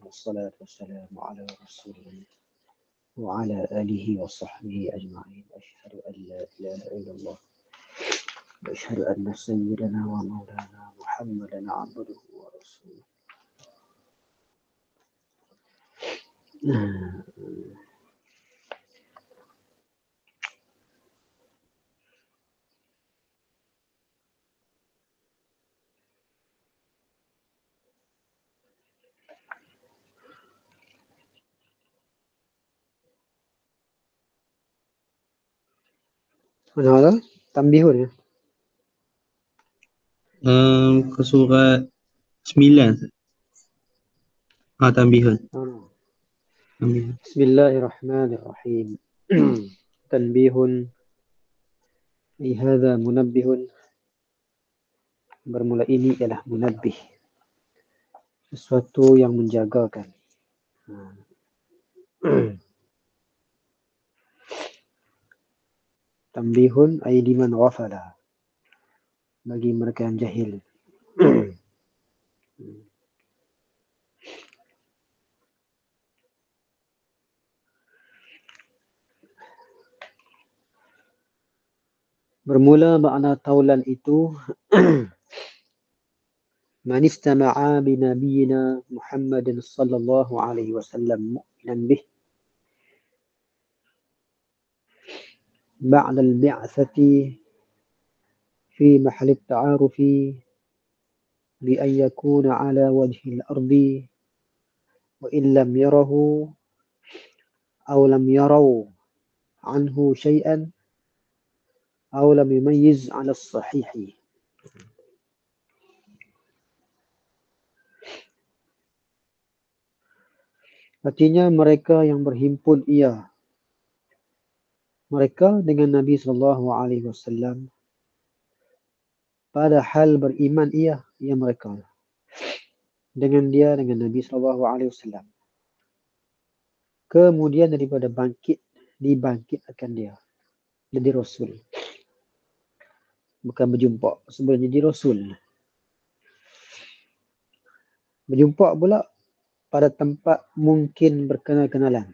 والصلاة والسلام على رسول الله وعلى آله وصحبه أجمعين. أشهد أن لا إله إلا الله وأشهد أن سيدنا ومولانا محمدا عبده ورسوله. Mana hal? Tambihun ya? Ke surat 9. Tambihun. Tambihun. Bismillahirrahmanirrahim. Tanbihun. Hadha munabbihun. Bermula ini ialah munabbih. Sesuatu yang menjagakan. Tanbihun ay liman ghafala. Bagi mereka yang jahil. Bermula makna taulan itu man istama'a bi nabiyyina Muhammadin sallallahu alaihi wasallam mu'minan bih ba'da al-bi'tsati fi mahall at-ta'aruf bi an yakuna ala wajhi al-ardi wa in lam yarahu aw lam yaraw anhu shay'an aw lam yumayyiz 'ala as-sahih. Artinya mereka yang berhimpun mereka dengan Nabi sallallahu alaihi wasallam pada hal beriman mereka dengan Nabi sallallahu alaihi wasallam. Kemudian daripada dibangkitkan dia jadi rasul. Bukan berjumpa sebelum jadi rasul. Berjumpa pula pada tempat mungkin berkenal-kenalan.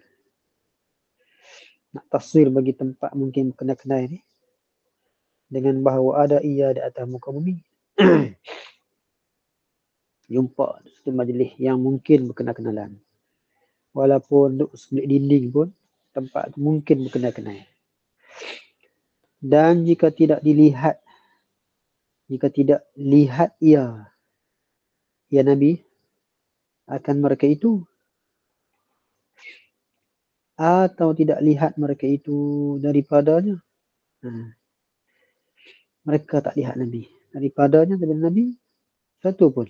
Nak taswir bagi tempat mungkin berkenal-kenalan ni dengan bahawa ada di atas muka bumi. Jumpa satu majlis yang mungkin berkenal-kenalan. Walaupun duduk sebelah dinding pun tempat mungkin berkenal-kenalan. Dan jika tidak lihat ia Nabi akan mereka itu, atau tidak lihat mereka itu daripadanya, mereka tak lihat Nabi daripadanya, Nabi satu pun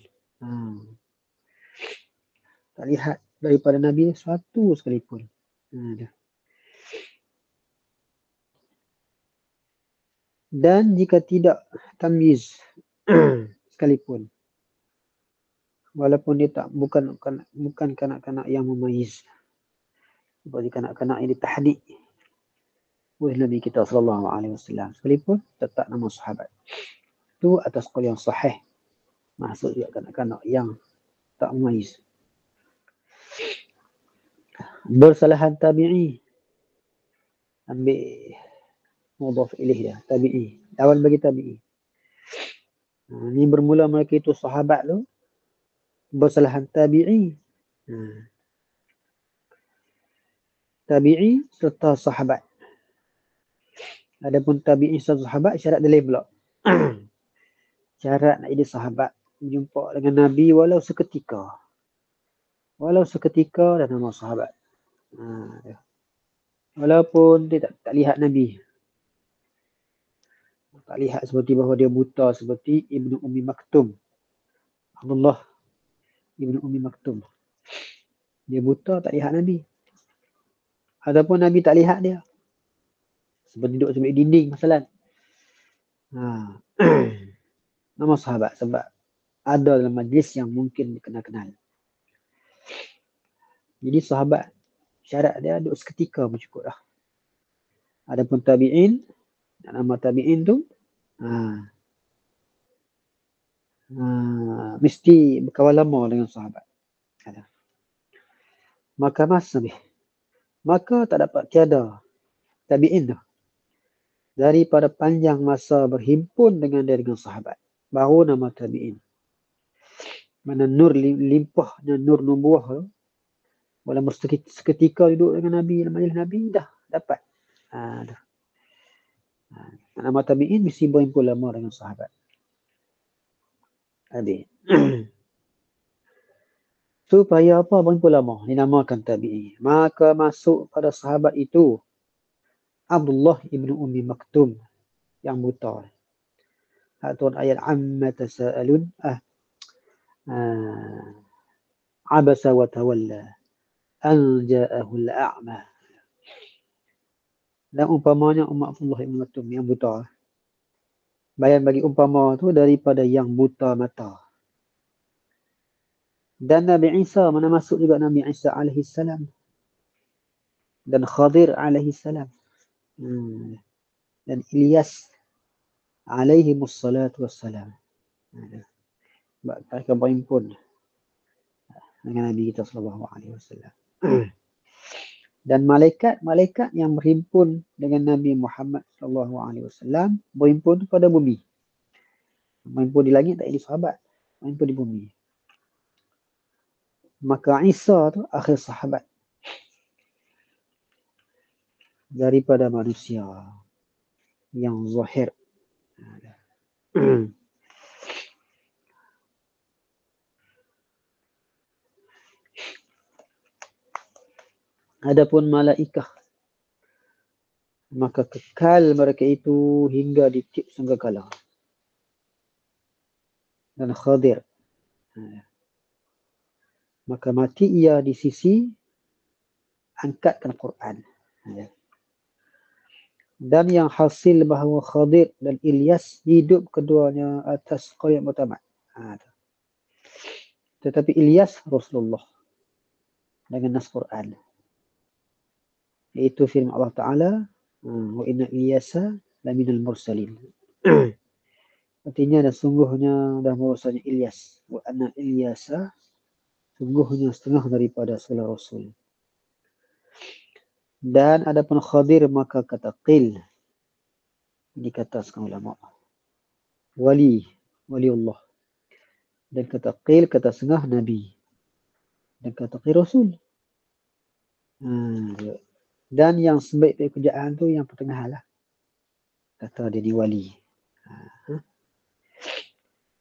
tak lihat daripada Nabi satu sekalipun. Dan jika tidak tamyiz sekalipun, walaupun dia bukan kanak-kanak yang memayyiz, seperti kanak-kanak yang ditahdik oleh Nabi kita sallallahu alaihi wasallam sekalipun, tetap nama sahabat. Itu atas qaul yang sahih. Maksud dia kanak-kanak yang tak memayyiz. Bersalahan tabi'i. Ambil mudhaf ilaih dia, tabi'i. Awal bagi tabi'i. Ini bermula mereka itu sahabat tu. Bersalahan tabi'i. Tabi'i serta sahabat. Adapun tabi'i serta sahabat syarat dia lain pula. Syarat nak jadi sahabat berjumpa dengan Nabi walau seketika. Dan nama sahabat. Walaupun dia tak lihat Nabi. Tak lihat seperti bahawa dia buta seperti Ibnu Ummi Maktum. Abdullah Ibnu Ummi Maktum. Dia buta tak lihat Nabi. Ataupun Nabi tak lihat dia. Seperti duduk sebelah dinding masalah. Nama sahabat sebab ada dalam majlis yang mungkin dikenal-kenal. Jadi sahabat syarat dia duduk seketika pun cukup dah. Adapun tabi'in, nama tabi'in tu mesti berkawan lama dengan sahabat. maka masa maka tak dapat tiada tabi'in tu daripada panjang masa berhimpun dengan dia dengan sahabat. Baru nama tabi'in. Mana nur limpahnya nur nubuah tu. Walaupun seketika duduk dengan Nabi, majlis Nabi, dah dapat. Dah. Nama tabi'in mesti berhimpun lama dengan sahabat. Habis. Supaya apa berhimpun lama? Dinamakan tabi'in. Maka masuk pada sahabat itu Abdullah ibn Ummi Maktum yang buta. Atau ayat amma tasa'alun abasa wa tawalla an ja'ahu al-a'ma. Dan umpamanya Abdullah ibn Maktum yang buta. Bayan bagi umpama tu daripada yang buta mata. Dan Nabi Isa, mana masuk juga Nabi Isa alaihi salam. Dan Khadir alaihi salam. Dan Ilyas alaihi mussalatu wassalam. Mereka berhimpun dengan Nabi kita sallallahu alaihi wasallam. Dan malaikat yang berhimpun dengan Nabi Muhammad sallallahu alaihi wasallam berhimpun pada bumi. Berhimpun di langit tak jadi sahabat, berhimpun di bumi. Maka Isa tu akhir sahabat daripada manusia yang zahir. Adapun malaikah, maka kekal mereka itu hingga di tiap sangkakala. Dan Khadir, maka mati ia di sisi angkatkan Quran. Dan yang hasil bahawa Khadir dan Ilyas hidup keduanya atas qaul mutamat. Tetapi Ilyas Rasulullah dengan nas Quran. Iaitu firman Allah Ta'ala, wa inna Ilyasa laminal mursalin. Artinya dan sungguhnya dan bahawasanya Ilyas. Wa anna Ilyasa, sungguhnya setengah daripada segala Rasul. Dan adapun Khadir maka kata qil. Dikatakan ulama. Waliullah. Dan kata qil, kata setengah Nabi. Dan kata qil Rasul. Dan yang sebaik kerjaan tu yang pertengahan lah. Kata dia ni wali.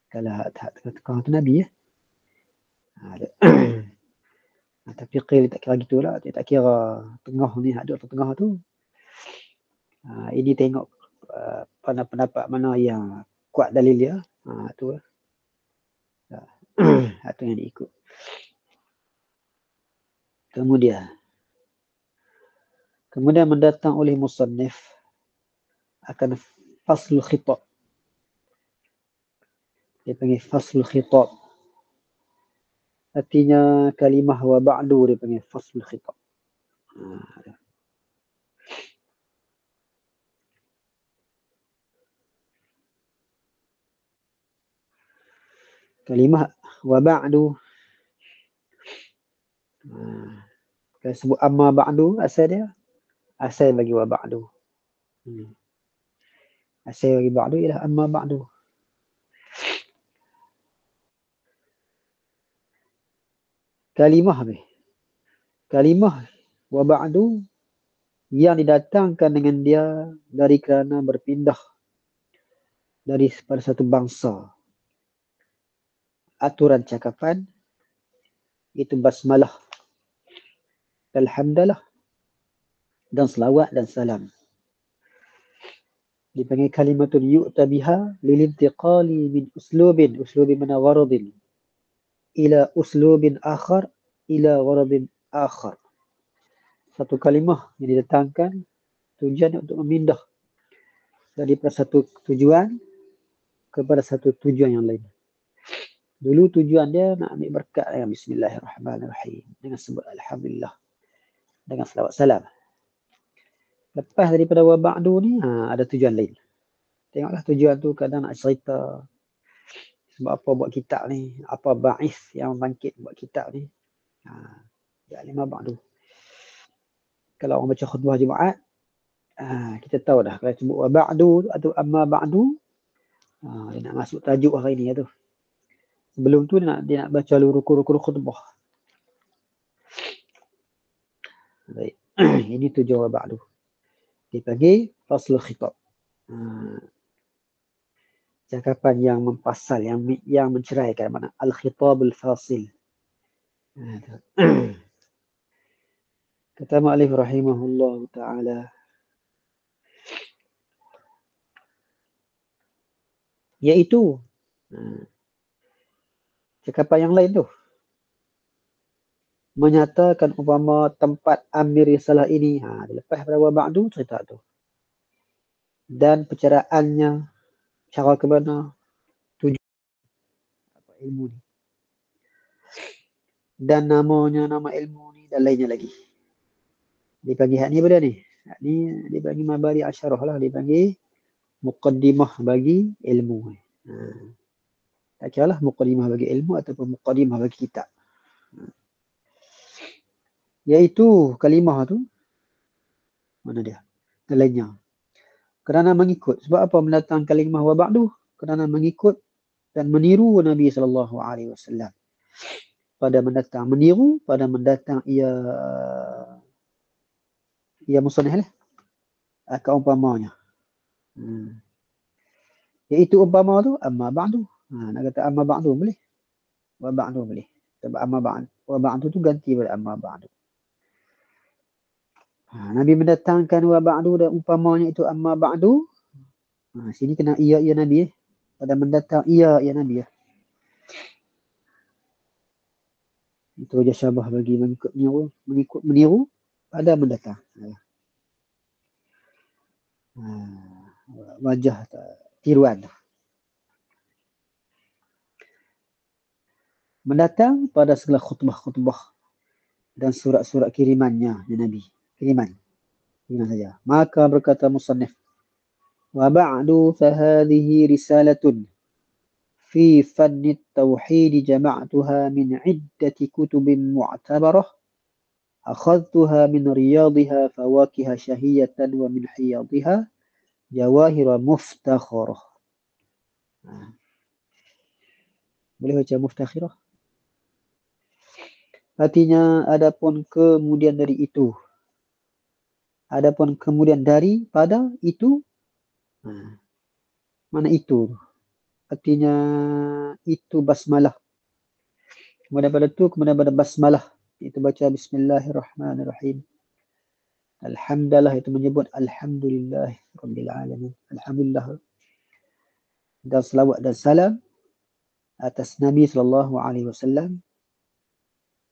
Kalau tengah tu Nabi ya. Tapi qil tak kira gitulah. Dia tak kira tengah ni ada tengah tu. Ini tengok pendapat mana yang kuat dalil dia. Tu lah. Itu yang diikut. Kemudian mendatang oleh musannif akan faslul khitab. Dia panggil faslul khitab. Artinya kalimah wa ba'du dia panggil faslul khitab. Kalimah wa ba'du. Kalau sebut amma ba'du asal dia. Asal bagi wa ba'du. Asal bagi ba'du ialah amma ba'du. Kalimah wa ba'du yang didatangkan dengan dia dari kerana berpindah dari pada satu bangsa. Aturan cakapan itu basmalah, alhamdulillah, dan selawat dan salam. Dipanggil kalimatun yu'ta biha lilintiqali min uslubin mana gharadin ila uslubin akhar ila gharadin akhar. Satu kalimah yang didatangkan tujuan untuk memindah daripada satu tujuan kepada satu tujuan yang lain. Dulu tujuan dia nak ambil berkat dengan bismillahirrahmanirrahim, dengan sebut alhamdulillah, dengan selawat salam. Lepas daripada wa ba'du ni ada tujuan lain. Tengoklah tujuan tu kadang nak cerita sebab apa buat kitab ni, apa ba'is yang bangkit buat kitab ni. Ya lima ba'du. Kalau orang baca khutbah Jumaat, kita tahu dah kalau sebut wa ba'du atau amma ba'du, dia nak masuk tajuk hari ni tu. Sebelum tu dia nak baca rukun-rukun khutbah. Baik. Ini tujuan wa ba'du. Dipanggil faslul khitab. Cakapan yang mempasal, yang menceraikan, mana al-khitabul fasil. Kata mu'allif rahimahullah ta'ala, iaitu cakapan yang lain tu menyatakan umpama tempat amir risalah ini, lepas pada wa ba'du cerita tu, dan penceraannya cara ke mana, tujuan apa ilmu ni, dan namanya nama ilmu ni, dan lainnya lagi. Dipanggil hak ni pada ni. Hak ni dipanggil mabari asyarah lah, dipanggil muqaddimah bagi ilmu. Tak kira lah muqaddimah bagi ilmu ataupun muqaddimah bagi kitab. Iaitu kalimah tu, mana dia? Dan lainnya. Kerana mengikut. Sebab apa mendatang kalimah wa ba'du? Kerana mengikut dan meniru Nabi SAW. Pada mendatang. Meniru pada mendatang ia musannif lah. Keumpamanya. Iaitu umpama tu amma ba'du. Nak kata amma ba'du boleh. Wa ba'du boleh. Sebab amma ba'du. Wa ba'du tu ganti pada amma ba'du. Nabi mendatangkan wa ba'du dan umpamanya itu amma ba'du. Sini kena iya Nabi. Pada mendatang iya Nabi. Itu wajah syabah bagi mengikut meniru pada mendatang. Wajah tiruan. Mendatang pada segala khutbah-khutbah dan surat-surat kirimannya ya Nabi. Kiriman saja. Maka berkata musannif, wa ba'du fahadhihi risalatun fi fanni at-tauhid jama'tuha min iddati kutubin mu'tabarah akhadtuha min riyadha fawakiha syahiyatan wa min hiyadha jawahir muftakhirah. Boleh baca muftakhirah? Artinya adapun kemudian dari itu. Adapun kemudian daripada itu. Mana itu? Artinya itu basmalah. Kemudian pada itu, kemudian pada basmalah. Itu baca bismillahirrahmanirrahim. Alhamdulillah, itu menyebut alhamdulillah rabbil alamin. Alhamdulillah. Dan selawat dan salam atas Nabi SAW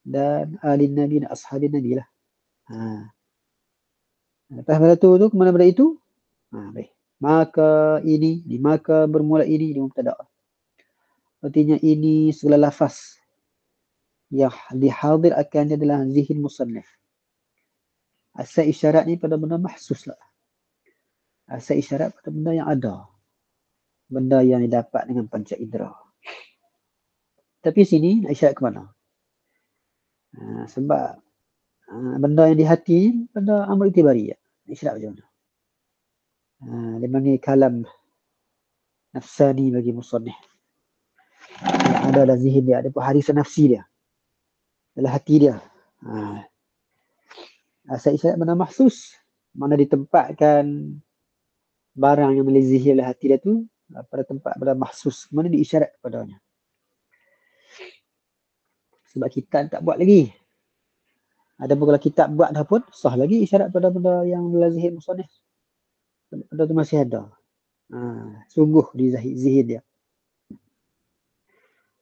dan ahli Nabi dan ashabi Nabi lah. Lepas pada tu kemana pada itu? Baik. Maka ini, maka bermula ini di mubtada. Artinya ini segala lafaz yang dihadir akan adalah zihin musannif. Asal isyarat ni pada benda mahsus lah. Asal isyarat pada benda yang ada. Benda yang didapat dengan panca indera. Tapi sini nak isyarat ke mana? Sebab benda yang di hati benda amr itibari. Isyarat macam mana? Dia panggil kalam nafsani bagi musannif. Yang ada dalam zihin dia. Ada pun harisan nafsi dia. Dalam hati dia. Asal isyarat benda mahsus. Mana ditempatkan barang yang melezihi oleh hati dia tu pada tempat benda mahsus. Mana diisyarat kepadanya. Sebab kita tak buat lagi. Ada pun kalau kitab buat dah pun sah lagi isyarat pada benda yang melezihi musannif. Benda tu masih ada. Sungguh di zihin dia.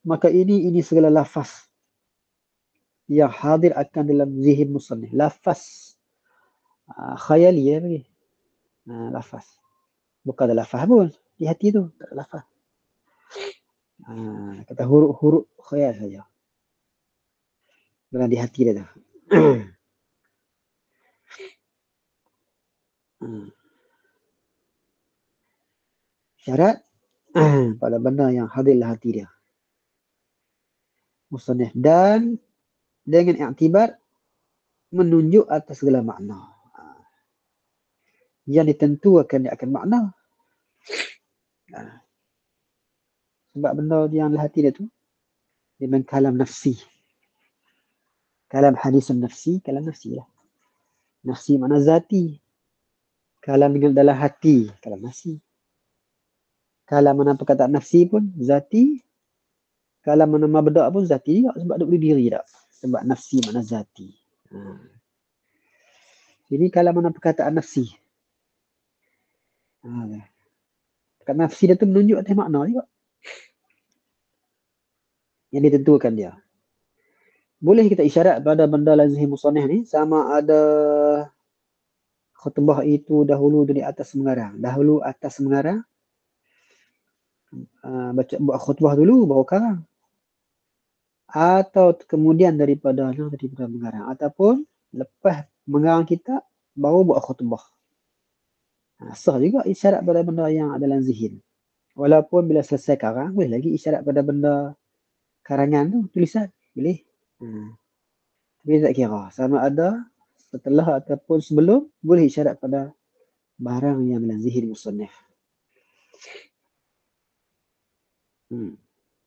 Maka ini segala lafaz yang hadir akan dalam zihin musannif. Lafaz khayali ya bagi. Lafaz. Bukan ada lafaz pun. Di hati tu tak ada lafaz. Kata huruf-huruf khayal saja. Dalam di hati dia tu. Syarat pada benda yang hadir dalam hati dia. Musannif dan dengan iktibar menunjuk atas segala makna. Yang ditentukan dia akan makna. Sebab benda yang dalam hati dia tu, dia memang kalam nafsi. Kalam hadisun nafsi, kalam nafsi lah. Nafsi makna zati. Kalam dengan dalam hati, kalam nafsi. Kalam mana perkataan nafsi pun zati. Kalam mana mabda' pun zati juga. Sebab dia boleh diri tak. Sebab nafsi makna zati. Ini kalam mana perkataan nafsi. Perkataan nafsi dia tu menunjuk atas makna juga. Yang ditentukan dia. Boleh kita isyarat pada benda lazim musannif ni sama ada khutbah itu dahulu dari atas mengarang. Dahulu atas mengarang. Baca buat khutbah dulu baru karang. Atau kemudian daripada mengarang. Ataupun lepas mengarang kitab baru buat khutbah. Sah juga isyarat pada benda yang ada dalam zihin. Walaupun bila selesai karang boleh lagi isyarat pada benda karangan tu, tulisan. Boleh. Tapi tak kira. Sama ada setelah ataupun sebelum, boleh isyarat pada barang yang dalam zihin musannif.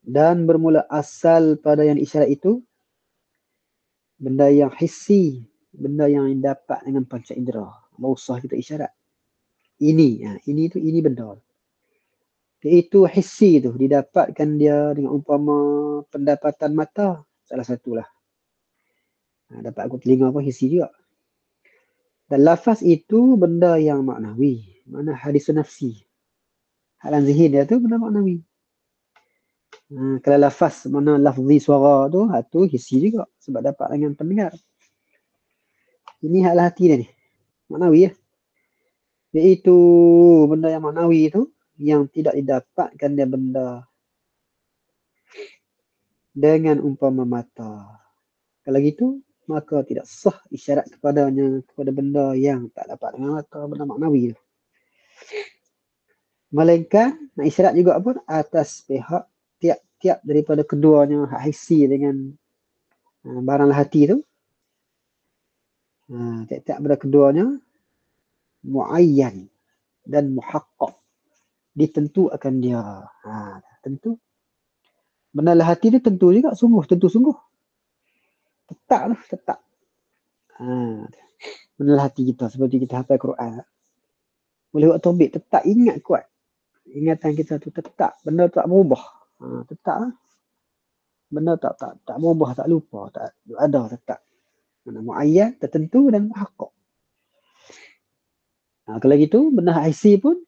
Dan bermula asal pada yang isyarat itu, benda yang hissi, benda yang dapat dengan panca indera. Baru sah kita isyarat. Ini benda. Iaitu hissi tu, didapatkan dia dengan umpama pendapatan mata, salah satulah. Dapat aku telinga pun hissi juga. Dan lafaz itu benda yang maknawi. Mana hadis nafsi. Halan zihin dia tu benda maknawi. Kalau lafaz mana lafzi suara tu, itu hissi juga. Sebab dapat dengan pendengar. Ini hal hati dia ni. Maknawi ya. Iaitu benda yang maknawi itu yang tidak didapatkan dia benda dengan umpama mata. Kalau gitu, maka tidak sah isyarat kepadanya kepada benda yang tak dapat dengan mata, benda maknawi itu. Melainkan, nak isyarat juga pun atas pihak tiap-tiap daripada keduanya hak hissi dengan barang hati itu. Tiap-tiap daripada keduanya muayyan dan muhaqqaq. Ditentu akan dia. Tentu. Benda hati itu tentu juga, tentu sungguh. Tetap. Benda hati kita seperti kita hafal Quran. Boleh buat tobik, tetap ingat kuat. Ingatan kita tu tetap, benda tak berubah. Tetap lah. Benda tak berubah, tak lupa, tak ada tetap. Mana muayyan, tertentu dan muhaqqaq. Kalau gitu, benda hissi pun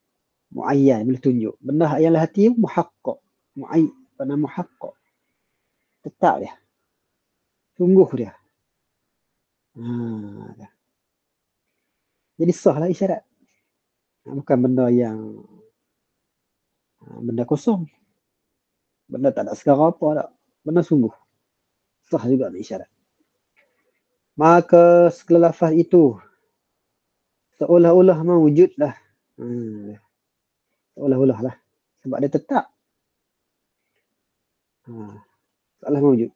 muayyan, boleh tunjuk. Benda yang hati pun muhaqqaq. Benda muhaqqaq. Tetap dia. Sungguh dia. Jadi sahlah isyarat. Bukan benda yang benda kosong. Benda tak ada segala apa tak. Benda sungguh. Sah juga isyarat. Maka segala lafaz itu seolah-olah mewujud lah. Seolah-olah lah. Sebab dia tetap. Seolah mewujud.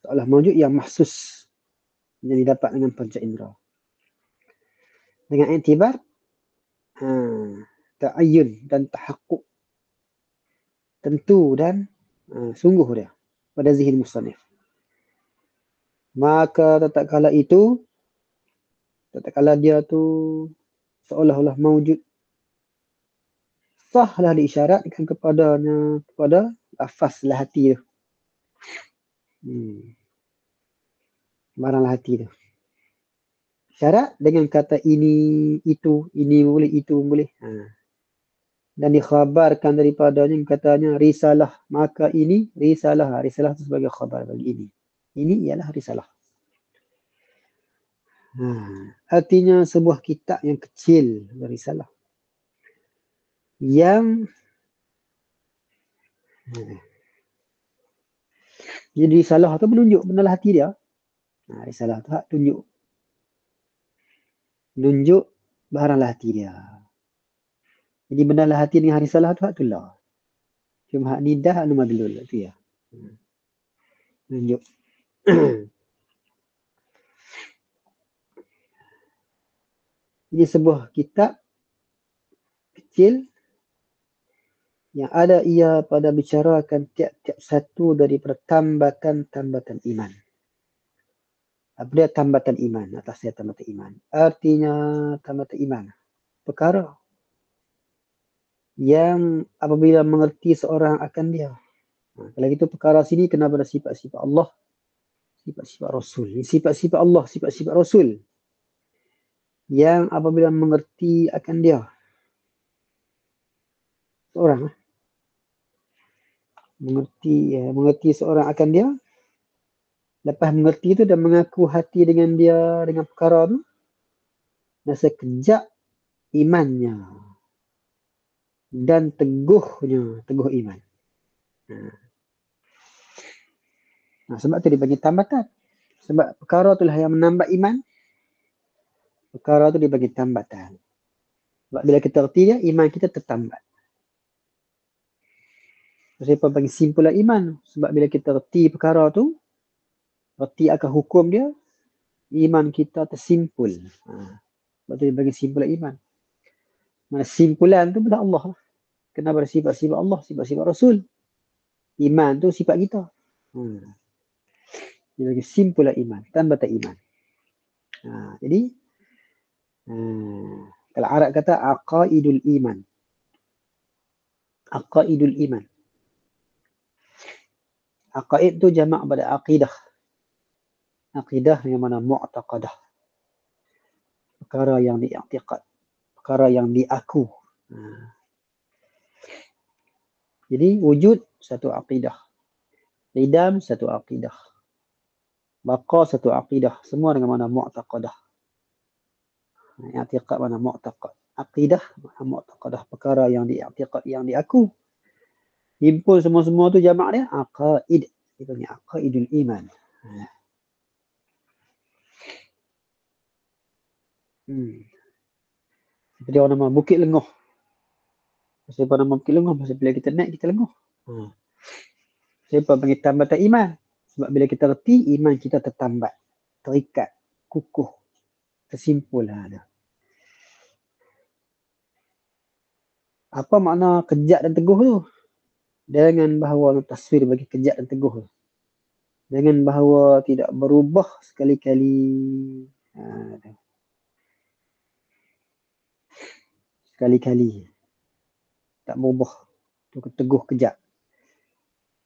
Seolah mewujud yang mahsus. Yang didapat dengan panca indera. Dengan iktibar ta'ayyun dan tahaqquk. Tentu dan sungguh dia pada zihin musannif. Maka tatkala dia tu seolah-olah mewujud, sahlah diisyaratkan kepadanya kepada lafaz hati tu. Barang hati tu. Syarat dengan kata ini, itu, ini boleh, itu boleh. Dan dikhabarkan daripadanya katanya risalah. Maka ini risalah. Risalah itu sebagai khabar bagi ini. Ini ialah risalah. Artinya sebuah kitab yang kecil risalah. Yang jadi risalah itu menunjuk benda hati dia. Risalah itu hak tunjuk. Menunjuk barang hati dia. Jadi benda hati dengan risalah itu hak tulah. Cuma hak nidah, hak numadlul. Itu ya. Menunjuk. Ini sebuah kitab kecil yang ada ia pada bicarakan tiap-tiap satu daripada tambatan-tambatan iman. Apa dia tambatan iman? Atasnya tambatan iman. Artinya tambatan iman. Perkara yang apabila mengerti seorang akan dia. Kalau gitu perkara sini kena pada sifat-sifat Allah, sifat-sifat Rasul. Ini sifat-sifat Allah, sifat-sifat Rasul. Yang apabila mengerti akan dia. Seorang mengerti seorang akan dia. Lepas mengerti itu dan mengaku hati dengan dia, dengan perkara tu, dan sekejap imannya dan teguh iman. Sebab tu dia bagi tambatan. Sebab perkara itulah yang menambah iman. Perkara tu dia bagi tambatan. Sebab bila kita erti dia, iman kita tertambat. Siapa bagi simpulan iman? Sebab bila kita erti perkara tu, erti akan hukum dia, iman kita tersimpul. Sebab tu dia bagi simpulan iman. Mana simpulan tu pada Allah. Kena pada sifat-sifat Allah, sifat-sifat Rasul. Iman tu sifat kita. Dia bagi simpulan iman, tambatan iman. Jadi, kalau Arab kata aqaidul iman. Aqaidul iman. Aqaid tu jamak pada aqidah. Aqidah yang mana mu'taqadah. Perkara yang diiktiqad. Perkara yang diaku. Jadi wujud satu aqidah. Idam satu aqidah. Baqa satu aqidah. Semua dengan mana mu'taqadah. I'tiqad mana mu'taqad. Aqidah mana mu'taqadah. Perkara yang diiktiqad, yang diaku. Himpun semua-semua tu jamak dia aqaid. Dia panggil aqaidul iman. Seperti orang nama Bukit Lengoh. Siapa nama Bukit Lengoh? Pasal bila kita naik, kita lengoh. Siapa panggil tambatan iman? Sebab bila kita reti, iman kita tertambat, terikat, kukuh, tersimpul. Apa makna kejat dan teguh tu? Dengan bahawa taswir bagi kejat dan teguh tu. Dengan bahawa tidak berubah sekali-kali. Sekali-kali. Tak berubah. Itu teguh kejat.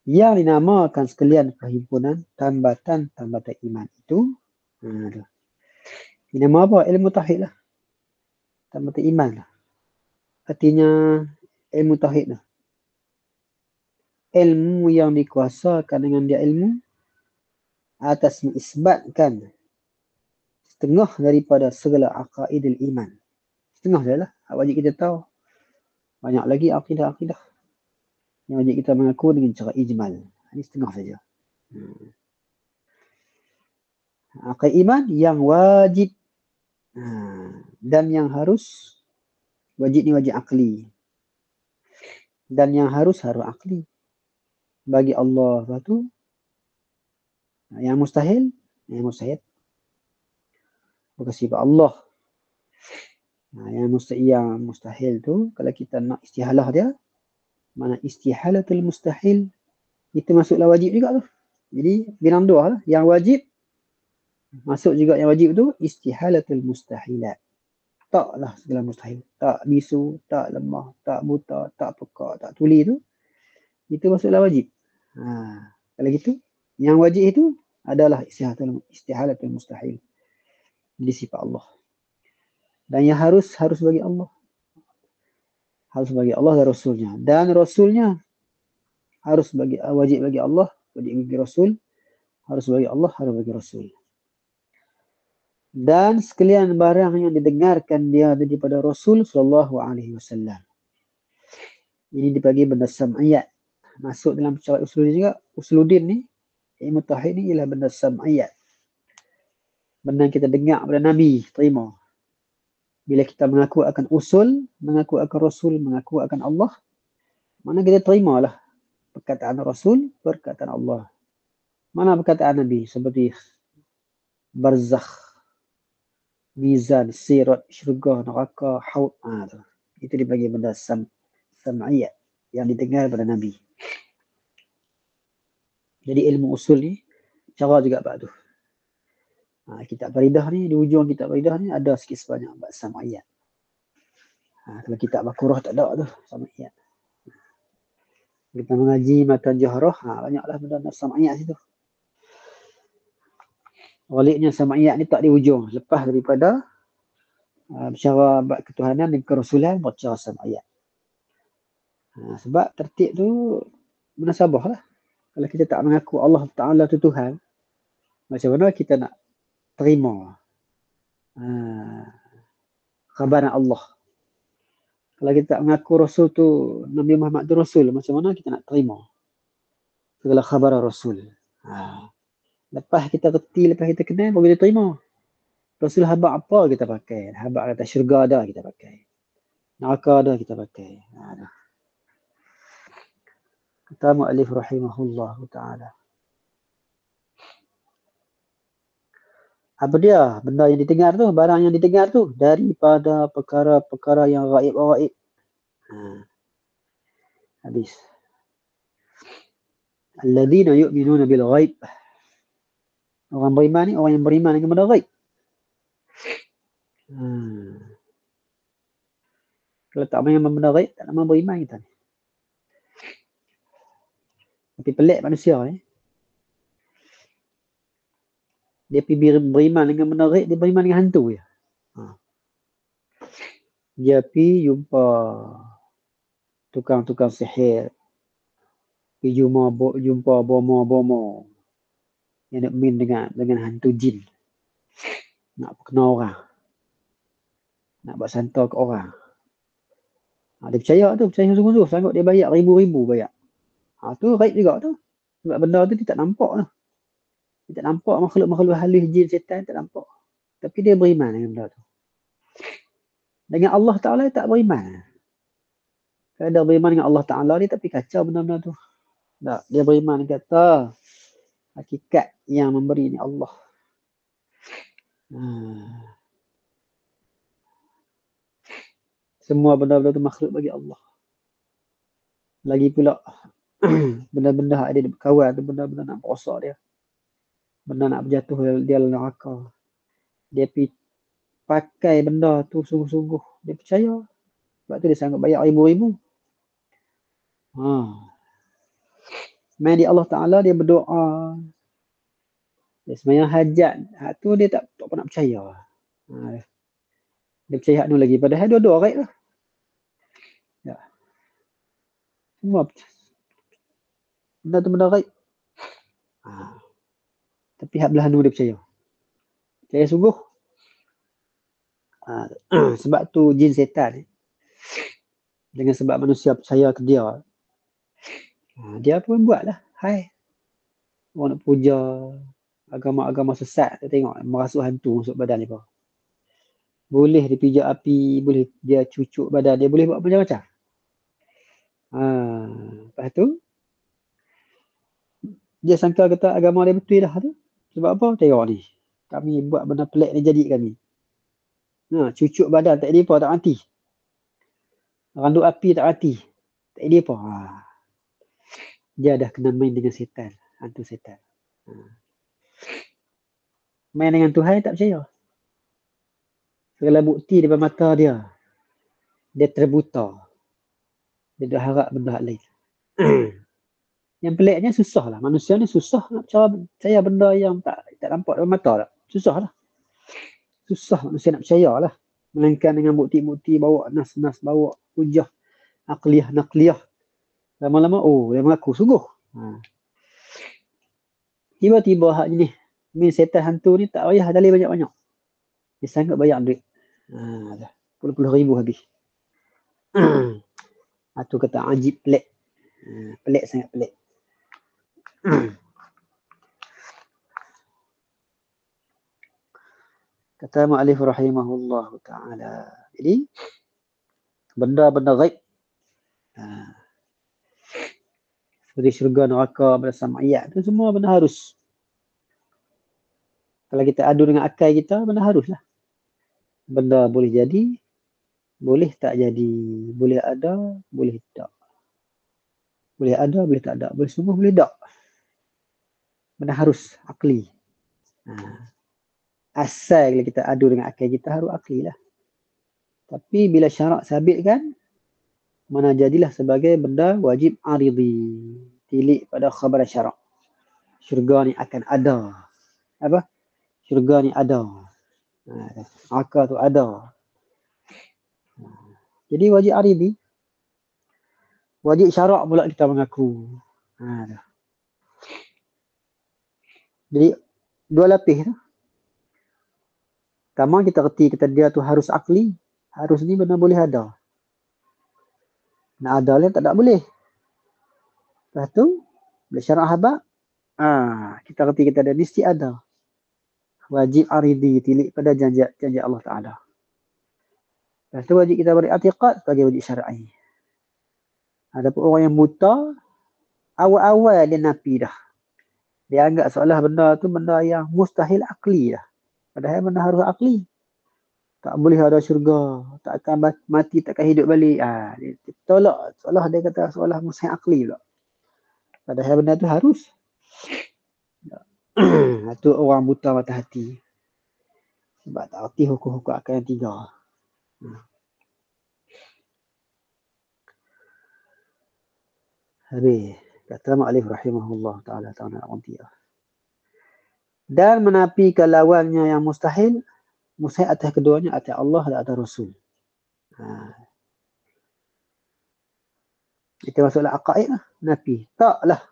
Yang dinamakan sekalian perhimpunan tambatan-tambatan iman itu. Ini nama apa? Ilmu tauhid lah. Tambatan iman lah. Artinya ilmu tauhid lah. Ilmu yang dikuasakan dengan dia ilmu atas mengisbatkan setengah daripada segala aqaidul iman. Setengah je lah. Wajib kita tahu. Banyak lagi akidah-akidah yang wajib kita mengaku dengan cara ijmal. Ini setengah saja. Aqaidah iman yang wajib dan yang harus. Wajib ni wajib akli. Dan yang harus akli. Bagi Allah tu yang mustahil, mustahil. Bukan sifat Allah. Yang mustahil tu kalau kita nak istihalah dia, mana istihalatul mustahil itu masuklah wajib juga tu. Jadi bilang dua lah. Yang wajib masuk juga yang wajib tu istihalatul mustahilat. Taklah segala mustahil. Tak bisu, tak lemah, tak buta, tak peka, tak tuli tu. Itu masuklah wajib. Kalau gitu, yang wajib itu adalah istihalatul mustahil. Jadi sifat Allah. Dan yang harus bagi Allah. Harus bagi Allah dan Rasulnya. Dan Rasulnya harus wajib bagi Allah, wajib bagi Rasul, harus bagi Allah, harus bagi Rasul. Dan sekalian barang yang didengarkan dia daripada Rasul sallallahu alaihi wasallam. Ini dibagi benda sam'iyat. Masuk dalam cara usuluddin juga. Usuluddin ni, ilmu tauhid ni ialah benda sam'iyat. Benda yang kita dengar pada Nabi, terima. Bila kita mengaku akan usul, mengaku akan Rasul, mengaku akan Allah, mana kita terimalah perkataan Rasul, perkataan Allah. Mana perkataan Nabi seperti barzakh, mizan, sirat, syurga, neraka, haud. Tu. Itu dibagi benda sam'iyat yang didengar pada Nabi. Jadi ilmu usul ni cara juga bab tu. Kitab Faridah ni, di ujung kitab Faridah ni ada sikit sebanyak bab sam'iyat. Kalau kitab Baqarah tak ada tu sam'iyat. Kita mengaji matan jahrah, banyaklah benda sam'iyat situ. Waliknya sam'iyat ni tak di ujung, lepas daripada bicara bab ketuhanan dan kerasulan baca sam'iyat. Sebab tertib tu munasabah lah. Kalau kita tak mengaku Allah Ta'ala tu Tuhan, macam mana kita nak terima khabaran Allah? Kalau kita tak mengaku Rasul tu Nabi Muhammad tu Rasul, macam mana kita nak terima segala khabar Rasul? Lepas kita reti, lepas kita kenal, baru kita terima. Rasul habaq apa kita pakai? Habaq kata syurga dah kita pakai, neraka dah kita pakai. Kata mu'allif rahimahullah ta'ala. Apa dia? Benda yang didengar tu, barang yang didengar tu daripada perkara-perkara yang ghaib-ghaib. Habis. Alladzina yu'minuna bil ghaib. Orang beriman ni, orang yang beriman dengan benda ghaib. Kalau tak beriman benda ghaib, tak nama beriman kita ni. Tapi pelik manusia ni. Dia pergi beriman dengan benda ghaib, dia beriman dengan hantu je. Dia pergi jumpa tukang-tukang sihir. Pergi jumpa bomo-bomo yang nak main dengan hantu jin. Nak kenal orang. Nak buat santa ke orang. Dia percaya sungguh-sungguh. Sanggup dia bayar ribu-ribu bayar. Tu ghaib juga tu. Sebab benda tu dia tak nampak tu. Dia tak nampak makhluk-makhluk halus jin setan, tak nampak. Tapi dia beriman dengan benda tu. Dengan Allah Ta'ala dia tak beriman. Kalau dia beriman dengan Allah Ta'ala dia tak pergi kacau benda-benda tu. Tak, dia beriman kata hakikat yang memberi ni Allah. Semua benda-benda tu makhluk bagi Allah. Lagi pula benda-benda ada di kawan tu, benda-benda nak rosak dia. Benda nak berjatuh dia dalam neraka. Dia pergi pakai benda tu sungguh-sungguh. Dia percaya. Sebab tu dia sanggup bayar ribu-ribu. Main di Allah Ta'ala dia berdoa. Dia sembahyang hajat. Tu dia tak pernah percaya. Dia percaya hak tu lagi. Padahal dua-dua ghaib lah. Ya. Semua benda tu benda ghaib. Tapi hak belah tu dia percaya. Percaya sungguh. Sebab tu jin setan dengan sebab manusia percaya ke dia, dia pun buatlah. Hai, orang nak puja agama-agama sesat, dia tengok merasuk hantu masuk badan dia. Boleh dia pijak api, boleh dia cucuk badan dia, boleh buat macam-macam. Lepas tu dia sangka kata agama dia betul dah tu. Sebab apa? Tengok ni, kami buat benda pelik ni jadi kami. Cucuk badan tak ada apa, tak mati. Randuk api tak mati. Tak ada apa. Dia dah kena main dengan setan, hantu setan. Main dengan Tuhan tak percaya. Segala bukti depan mata dia, dia terbuta. Dia dah harap benda lain. Yang peliknya susah lah. Manusia ni susah nak percaya benda yang tak nampak depan mata tak. Susah lah. Susah manusia nak percaya lah. Melainkan dengan bukti-bukti, bawa nas-nas, bawa hujah nakliyah. Lama-lama, dia mengaku sungguh. Tiba-tiba hak ni, main setan hantu ni tak payah dalih banyak-banyak. Dia sanggup bayar duit. Puluh-puluh ribu habis. Itu kata ajib pelik. Pelik sangat pelik. Kata mu'allif rahimahullah ta'ala. Jadi, benda-benda ghaib. Seperti syurga, neraka, benda sam'iyat tu semua benda harus. Kalau kita adu dengan akal kita, benda harus lah. Benda boleh jadi, boleh tak jadi. Boleh ada, boleh tak. Boleh ada, boleh tak ada. Boleh sungguh, boleh tak. Benda harus akli. Asal bila kita adu dengan akal kita, harus akli lah. Tapi bila syarak sabit kan, mana jadilah sebagai benda wajib aridi. Tilik pada khabar syarak. Syurga ni akan ada. Apa? Syurga ni ada. Neraka tu ada. Jadi wajib aridi. Wajib syarak pula kita mengaku. Jadi dua lapis tu. Pertama kita reti kata dia tu harus akli. Harus ni benar boleh ada. Nak ada lah tak boleh. Lepas tu bila syarak habaq, kita reti kita ada mesti ada. Wajib aridi tilik pada janji Allah Ta'ala. Lepas tu wajib kita beri i'tiqad sebagai wajib syar'i. Adapun orang yang buta, awal-awal dia nafi dah. Dia anggap seolah benda tu benda yang mustahil akli dah. Padahal benda harus akli. Tak boleh ada syurga, tak akan mati, tak akan hidup balik. Dia tolak, seolah dia kata seolah mustahil akli pula. Padahal benda tu harus. Itu orang buta mata hati. Sebab tak erti hukum-hukum akal yang tiga. Habis. Kata Ma'alif rahimahullah ta'ala ta'ala ta'ala. Dan menafikan lawannya yang mustahil atas keduanya, atas Allah dan atas Rasul. Itu maksudlah aqaid lah. Nafi. Taklah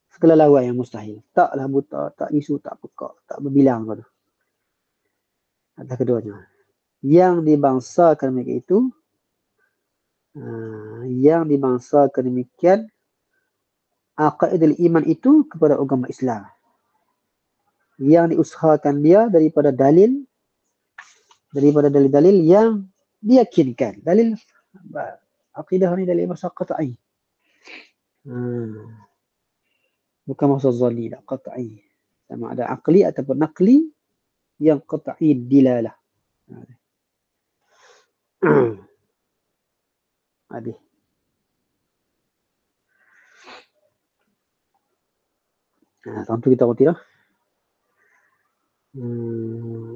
segala lawan yang mustahil. Taklah buta, tak isu, tak pekak, tak berbilang pada. Atas keduanya. Yang dibangsakan mereka itu, yang dibangsakan demikian, aqaidul iman itu kepada agama Islam. Yang diusahakan dia daripada dalil yang diyakinkan. Dalil akidah ni dalil masa qat'i. Bukan masa zanni, tak qat'i. Sama ada aqli ataupun naqli yang qat'i dilalah. Habis. Tentu kita reti lah.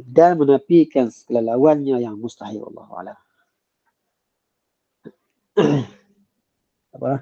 Dan menafikan segala lawannya yang mustahil. Allah Ta'ala. Apa lah?